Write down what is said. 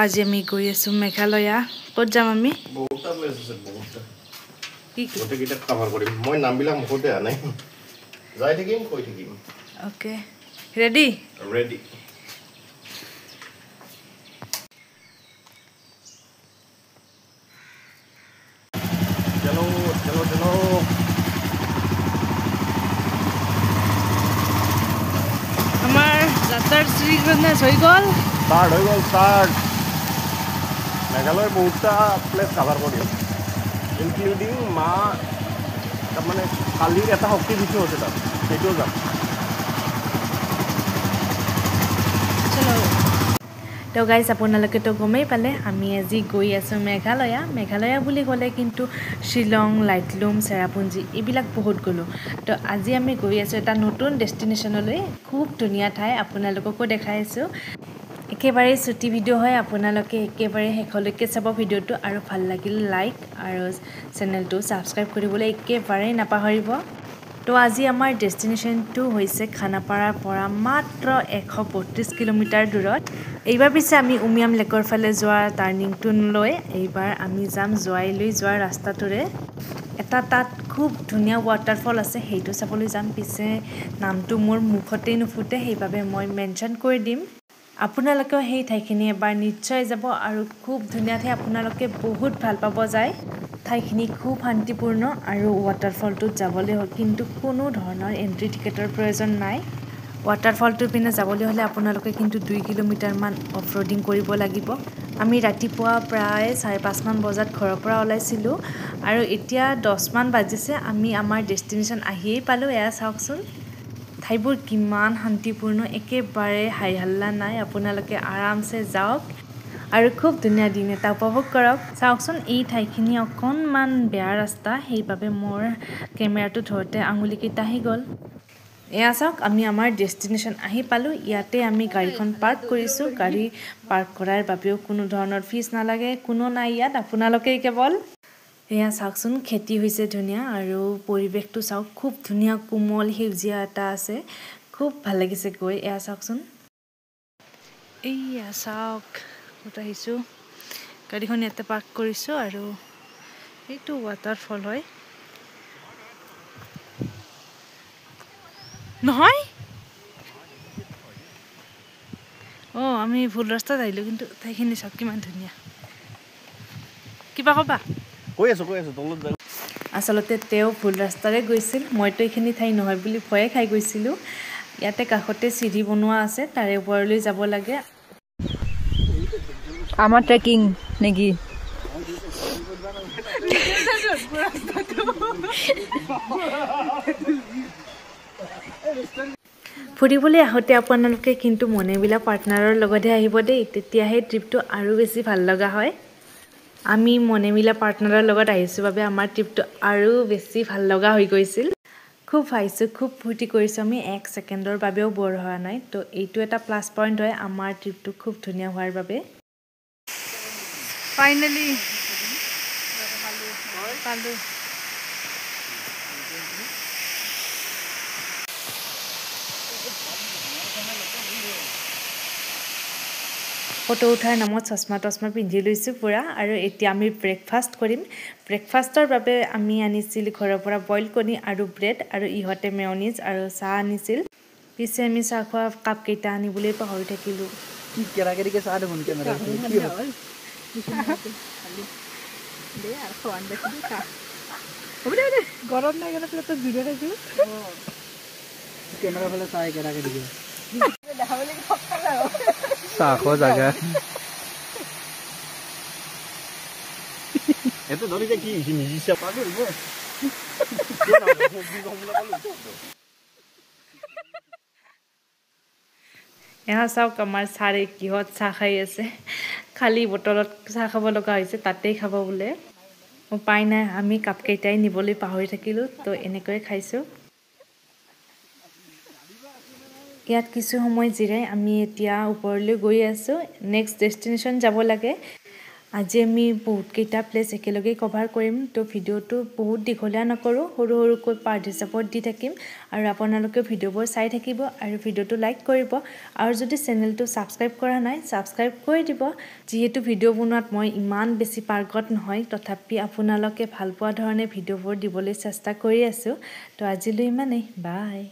আজি আমি গৈ আছো মেঘালয়া ক'ত যাম আমি বহুতটা প্লেস আছে বহুতটা কি গোটেইকেইটা কভাৰ কৰিম মই নামবিলাক মুখতে আহা নাই যাই থাকিম কৈ থাকিম ওকে ৰেডি ৰেডি চলো চলো চলো আমাৰ যাত্ৰাৰ শ্ৰীগণেশ হৈ গ'ল স্টাৰ্ট মেঘালয়ৰ বহুতটা প্লেস কভাৰ কৰিম ইনক্লুডিং মা তাৰমানে কালিৰ এটা শক্তি দিছো আছে তাত সেইটোও যাম তো গাইজ আপোনালোকেতো গমেই পালে আমি আজি গৈ আছোঁ মেঘালয়া বুলি ক'লে কিন্তু শ্বিলং লাইটলুম চেৰাপুঞ্জী এইবিলাক বহুত গ'লোঁ তো আজি আমি গৈ আছোঁ এটা নতুন ডেষ্টিনেশ্যনলৈ খুব ধুনীয়া ঠাই আপোনালোককো দেখাই আছোঁ একেবাৰে ছুটি ভিডিঅ' হয় আপোনালোকে একেবাৰে শেষলৈকে চাব ভিডিঅ'টো আৰু ভাল লাগিলে লাইক আৰু চেনেলটো ছাবস্ক্ৰাইব কৰিবলৈ একেবাৰেই নাপাহৰিব তো আজি আমাৰ ডেষ্টিনেশ্যনটো হৈছে খানাপাৰাৰ পৰা মাত্ৰ 132 কিলোমিটাৰ দূৰত এইবাৰ পিছে আমি উমিয়াম লেকৰ ফালে যোৱা টাৰ্ণিংটো লৈ এইবাৰ আমি যাম জোৱাইলৈ যোৱা ৰাস্তাটোৰে এটা তাত খুব ধুনীয়া ৱাটাৰফল আছে সেইটো চাবলৈ যাম পিছে নামটো মোৰ মুখতেই নুফুটে সেইবাবে মই মেনশ্যন কৰি দিম আপোনালোকেও সেই ঠাইখিনি এবাৰ নিশ্চয় যাব আৰু খুব ধুনীয়া ঠাই আপোনালোকে বহুত ভাল পাব যায় ঠাইখিনি খুব শান্তিপূৰ্ণ আৰু ৱাটাৰফলটোত যাবলৈ কিন্তু কোনো ধৰণৰ এণ্ট্ৰি টিকেটৰ প্ৰয়োজন নাই ৱাটাৰফলটোৰ পিনে যাবলৈ হ'লে আপোনালোকে কিন্তু 2 কিলোমিটাৰমান অফ ৰোডিং কৰিব লাগিব আমি ৰাতিপুৱা প্ৰায় 5:30 বজাত ঘৰৰ পৰা ওলাইছিলোঁ আৰু এতিয়া 10 মান বাজিছে আমি আমাৰ ডেষ্টিনেশ্যন আহিয়েই পালোঁ এয়া চাওকচোন ঠাইবোৰ কিমান শান্তিপূৰ্ণ একেবাৰে হাই হাল্লা নাই আপোনালোকে আৰামছে যাওক আৰু খুব ধুনীয়া দিন এটা উপভোগ কৰক চাওকচোন এই ঠাইখিনি অকণমান বেয়া ৰাস্তা সেইবাবে মোৰ কেমেৰাটো ধৰোঁতে আঙুলিকেইটা আহি গ'ল এয়া চাওক আমি আমাৰ ডেষ্টিনেশ্যন আহি পালোঁ ইয়াতে আমি গাড়ীখন পাৰ্ক কৰিছোঁ গাড়ী পাৰ্ক কৰাৰ বাবেও কোনো ধৰণৰ ফিজ নালাগে কোনো নাই ইয়াত আপোনালোকেই কেৱল এয়া চাওকচোন খেতি হৈছে ধুনীয়া আৰু পৰিৱেশটো চাওক খুব ধুনীয়া কোমল সেউজীয়া এটা আছে খুব ভাল লাগিছে গৈ এয়া চাওকচোন এইয়া চাওক ক'ত আহিছোঁ গাড়ীখন ইয়াতে পাৰ্ক কৰিছোঁ আৰু এইটো ৱাটাৰফল হয় নহয় অঁ আমি ভুল ৰাস্তাত আহিলোঁ কিন্তু ঠাইখিনি চাওক কিমান ধুনীয়া কিবা ক'বা কৈ আছো তলত যাই আচলতে তেওঁ ভুল ৰাস্তাৰে গৈছিল মইতো এইখিনি ঠাই নহয় বুলি ভয়ে খাই গৈছিলোঁ ইয়াতে কাষতে চিৰি বনোৱা আছে তাৰে ওপৰলৈ যাব লাগে আমাৰ ট্ৰেকিং নেকি ফুৰিবলৈ আহোঁতে আপোনালোকে কিন্তু মনেবিলাক পাৰ্টনাৰৰ লগতহে আহিব দেই তেতিয়াহে ট্ৰিপটো আৰু বেছি ভাল লগা হয় আমি মনেমিলা পাৰ্টনাৰৰ লগত আহিছোঁ বাবে আমাৰ ট্ৰিপটো আৰু বেছি ভাল লগা হৈ গৈছিল খুব হাঁহিছোঁ খুব ফূৰ্তি কৰিছোঁ আমি 1 ছেকেণ্ডৰ বাবেও ব'ৰ হোৱা নাই তো এইটো এটা প্লাছ পইণ্ট হয় আমাৰ ট্ৰিপটো খুব ধুনীয়া হোৱাৰ বাবে ফাইনেলি পালোঁ ফটো উঠাৰ নামত চশমা পিন্ধি লৈছোঁ পূৰা আৰু এতিয়া আমি ব্ৰেকফাষ্ট কৰিম ব্ৰেকফাষ্টৰ বাবে আমি আনিছিলোঁ ঘৰৰ পৰা বইল কণী আৰু ব্ৰেড আৰু ইহঁতে মেয়নিজ আৰু চাহ আনিছিল পিছে আমি চাহ খোৱা কাপকেইটা আনিবলৈ পাহৰি থাকিলোঁ গৰম নাই কাৰণে প্লেটত জুৰে খাইছোঁ কেমেৰা ফালে চাই কেৰাকে দিব চাখো জাগা এটো ধৰিছে কি নিজিছে পাগল এয়া চাওক আমাৰ ছাৰে কিহত চাহ খাই আছে খালী বটলত চাহ খাব লগা হৈছে তাতেই খাব বোলে উপায় নাই আমি কাপকেইটাই নিবলৈ পাহৰি থাকিলোঁ তো এনেকৈয়ে খাইছোঁ ইয়াত কিছু সময় জিৰাই আমি এতিয়া ওপৰলৈ গৈ আছোঁ নেক্সট ডেষ্টিনেশ্যন যাব লাগে আজি আমি বহুতকেইটা প্লেচ একেলগে কভাৰ কৰিম তো ভিডিঅ'টো বহুত দীঘলীয়া নকৰোঁ সৰু সৰুকৈ পাৰ্ট হিচাপত দি থাকিম আৰু আপোনালোকে ভিডিঅ'বোৰ চাই থাকিব আৰু ভিডিঅ'টো লাইক কৰিব আৰু যদি চেনেলটো ছাবস্ক্ৰাইব কৰা নাই ছাবস্ক্ৰাইব কৰি দিব যিহেতু ভিডিঅ' বনোৱাত মই ইমান বেছি পাৰ্গত নহয় তথাপি আপোনালোকে ভাল পোৱা ধৰণে ভিডিঅ'বোৰ দিবলৈ চেষ্টা কৰি আছোঁ তো আজিলৈ ইমানেই বাই